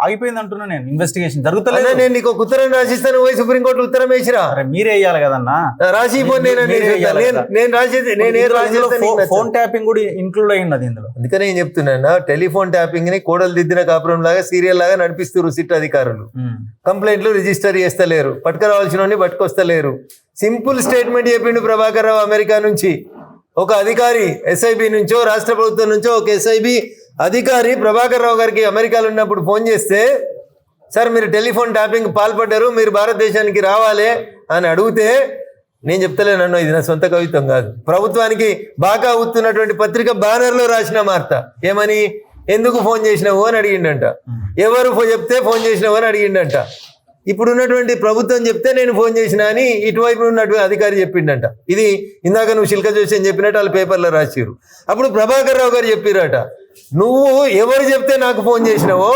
ఆగిపోయింది అంటున్నా నేను. ఇన్వెస్టిగేషన్ జరుగుతలేదు. నేను నీకు ఒక ఉత్తరం రాసిస్తాను, పోయి సుప్రీంకోర్టు ఉత్తరం వేసిరా. మీరే వేయాలి కదన్నా, రాసి నేను రాసేది. ఫోన్ ట్యాపింగ్ కూడా ఇంక్లూడ్ అయ్యింది ఇందులో. అందుకనే నేను చెప్తున్నా, టెలిఫోన్ ట్యాపింగ్ ని కోడలు దిద్దిన కాపురం లాగా సీరియల్ లాగా నడిపిస్తారు సిట్ అధికారులు. కంప్లైంట్లు రిజిస్టర్ చేస్తలేరు, పట్టుకురావాల్సిన పట్టుకొస్తలేరు. సింపుల్ స్టేట్మెంట్ చెప్పిండు ప్రభాకర్ రావు అమెరికా నుంచి. ఒక అధికారి ఎస్ఐబి నుంచో రాష్ట్ర ప్రభుత్వం నుంచో ఒక ఎస్ఐబి అధికారి ప్రభాకర్ రావు గారికి అమెరికాలో ఉన్నప్పుడు ఫోన్ చేస్తే, సార్ మీరు టెలిఫోన్ ట్యాపింగ్ పాల్పడ్డారు, మీరు భారతదేశానికి రావాలి అని అడిగితే, నేను చెప్తలేనన్ను, ఇది నా సొంత కవిత్వం కాదు, ప్రభుత్వానికి బాగా అవుతున్నటువంటి పత్రిక బ్యానర్లో రాసిన వార్త. ఏమని, ఎందుకు ఫోన్ చేసినావు అని అడిగిండంట. ఎవరు చెప్తే ఫోన్ చేసినావు అని అడిగిండంట. ఇప్పుడు ఉన్నటువంటి ప్రభుత్వం చెప్తే నేను ఫోన్ చేసిన అని ఇటువైపు ఉన్నటువంటి అధికారి చెప్పిండంట. ఇది ఇందాక నువ్వు శిల్క జోషి అని చెప్పినట్టు వాళ్ళు పేపర్లో రాసిరు. అప్పుడు ప్రభాకర్ రావు గారు చెప్పిరట, నువ్వు ఎవరు చెప్తే నాకు ఫోన్ చేసినావో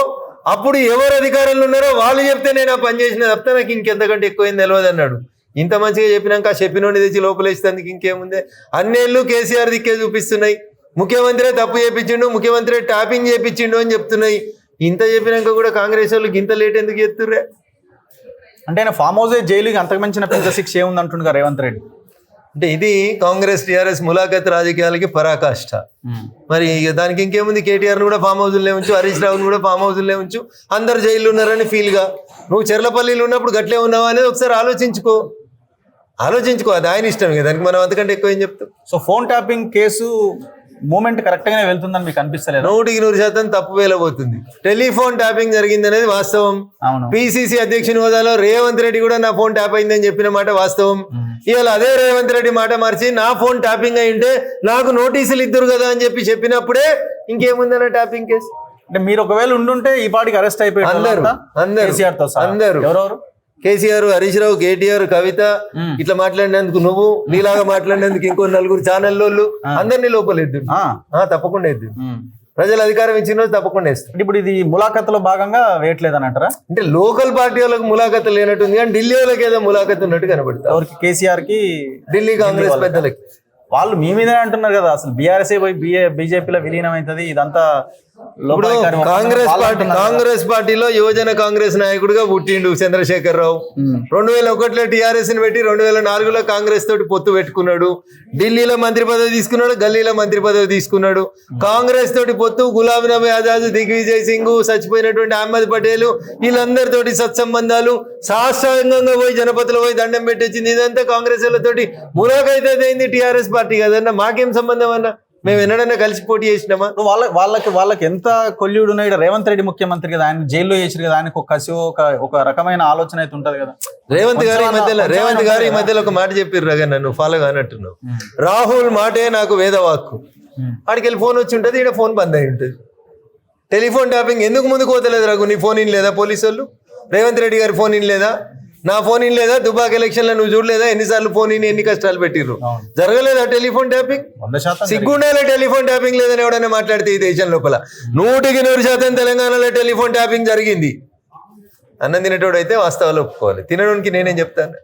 అప్పుడు ఎవరు అధికారంలో ఉన్నారో వాళ్ళు చెప్తే నేను ఆ పని చేసిన తప్ప నాకు ఇంకెంతకంటే ఎక్కువైంది తెలియదు అన్నాడు. ఇంత మంచిగా చెప్పినాక చెప్పినోడిని తెచ్చి లోపలేసేందుకు ఇంకేముంది? అన్నేళ్ళు కేసీఆర్ దిక్కే చూపిస్తున్నాయి. ముఖ్యమంత్రి తప్పు చేయించిండు, ముఖ్యమంత్రి ట్యాపింగ్ చేయించిండు అని చెప్తున్నాయి. ఇంత చెప్పినాక కూడా కాంగ్రెస్ వాళ్ళకి ఇంత లేట్ ఎందుకు చెప్తుర్రే? అంటే ఆయన ఫామ్ హౌస్ జైలుకి అంతకు మించిన పెద్ద శిక్ష ఏముంది అంటుండగా రేవంత్ రెడ్డి. అంటే ఇది కాంగ్రెస్ టీఆర్ఎస్ ములాఖత్ రాజకీయాలకి పరాకాష్ట. మరి దానికి ఇంకేముంది? కేటీఆర్ని కూడా ఫామ్ హౌస్లో ఉంచు, హరీష్ రావుని కూడా ఫామ్ హౌస్లో ఉంచు, అందరు జైల్లో ఉన్నారని ఫీల్గా. నువ్వు చెర్లపల్లిలో ఉన్నప్పుడు గట్లే ఉన్నావా అనేది ఒకసారి ఆలోచించుకో. అది ఆయన ఇష్టం కదా, దానికి మనం అంతకంటే ఎక్కువ ఏం చెప్తాం. So phone tapping case movement correct గానే వెళ్తుందని మీకు అనిపిస్తలేదు? 100% తప్పు వేలబోతుంది. టెలిఫోన్ ట్యాపింగ్ జరిగింది అనేది వాస్తవం. పిసిసి అధ్యక్షుని హోదాలో రేవంత్ రెడ్డి కూడా నా ఫోన్ ట్యాప్ అయిందని చెప్పిన మాట వాస్తవం. ఇవాళ అదే రేవంత్ రెడ్డి మాట మార్చి నా ఫోన్ ట్యాపింగ్ అయింటే నాకు నోటీసులు ఇద్దరు కదా అని చెప్పినప్పుడే ఇంకేముందన్న ట్యాపింగ్ కేసు. అంటే మీరు ఒకవేళ ఉండుంటే ఈ పాటికి అరెస్ట్ అయిపోయారు అందరూ. ఎవరెవరు? కేసీఆర్, హరీష్ రావు, కేటీఆర్, కవిత, ఇట్లా మాట్లాడినందుకు నువ్వు, నీలాగా మాట్లాడినందుకు ఇంకో 4 ఛానళ్ళు, అందరినీ లోపలేద్దు. తప్పకుండా వేద్దు. ప్రజలు అధికారం ఇచ్చిన రోజు తప్పకుండా వేస్తారు. ఇప్పుడు ఇది ములాఖతులో భాగంగా వేయట్లేదని అంటారా? అంటే లోకల్ పార్టీ వాళ్ళకి ములాఖతు లేనట్టుంది, కానీ ఢిల్లీ వాళ్ళకి ఏదో ములాఖతు ఉన్నట్టు కనబడుతుంది. ఎవరికి? కేసీఆర్ కి, ఢిల్లీ కాంగ్రెస్ పెద్దలకి. వాళ్ళు మీ మీదనే అంటున్నారు కదా, అసలు బీఆర్ఎస్ పోయి బీజేపీలో విలీనం అవుతుంది, ఇదంతా కాంగ్రెస్ పార్టీలో యువజన కాంగ్రెస్ నాయకుడిగా పుట్టిండు చంద్రశేఖర్ రావు. 2001లో టీఆర్ఎస్ ని పెట్టి 2004లో కాంగ్రెస్ తోటి పొత్తు పెట్టుకున్నాడు. ఢిల్లీలో మంత్రి పదవి తీసుకున్నాడు, గల్లీలో మంత్రి పదవి తీసుకున్నాడు. కాంగ్రెస్ తోటి పొత్తు, గులాం నబీ ఆజాద్, దిగ్విజయ్ సింగ్, చచ్చిపోయినటువంటి అహ్మద్ పటేల్, వీళ్ళందరితోటి సత్సంబంధాలు, సాష్టాంగంగా పోయి జనపతిలో పోయి దండం పెట్టించింది. ఇదంతా కాంగ్రెస్ వాళ్ళతోటి ములాఖైతే అయింది. టీఆర్ఎస్ పార్టీ కదన్నా, మాకేం సంబంధం అన్నా? మేము ఎన్నడన్నా కలిసి పోటీ చేసినామా? వాళ్ళకి ఎంత కొల్లుడు ఉన్నాడు. రేవంత్ రెడ్డి ముఖ్యమంత్రి కదా, ఆయన జైల్లో చేసారు కదా, ఆయనకు ఒక రకమైన ఆలోచన అయితే ఉంటది కదా. రేవంత్ గారు ఈ మధ్యలో ఒక మాట చెప్పారు రగా, నన్ను ఫాలో కానట్టున్నావు. రాహుల్ మాటే నాకు వేదవాక్కు. ఆడికి వెళ్ళి ఫోన్ వచ్చి ఉంటుంది, ఈడ ఫోన్ బంద్ అయి ఉంటుంది. టెలిఫోన్ ట్యాపింగ్ ఎందుకు ముందుకు పోతలేదు రఘు? నీ ఫోన్ ఇన్ లేదా? పోలీసు వాళ్ళు రేవంత్ రెడ్డి గారి ఫోన్ ఇన్ లేదా? నా ఫోన్ ఇన్ లేదా? దుబాక్ ఎలక్షన్ లో నువ్వు చూడలేదా ఎన్నిసార్లు ఫోన్ ఇన్, ఎన్ని కష్టాలు పెట్టిర్రు? జరగలేదా టెలిఫోన్ ట్యాపింగ్? సిగ్గుండాలే టెలిఫోన్ ట్యాపింగ్ లేదని ఎవడైనా మాట్లాడితే ఈ దేశం లోపల. 100% తెలంగాణలో టెలిఫోన్ ట్యాపింగ్ జరిగింది. అన్నం తినేటోడు అయితే వాస్తవాలు ఒప్పుకోవాలి, తినడానికి నేనేం చెప్తాను.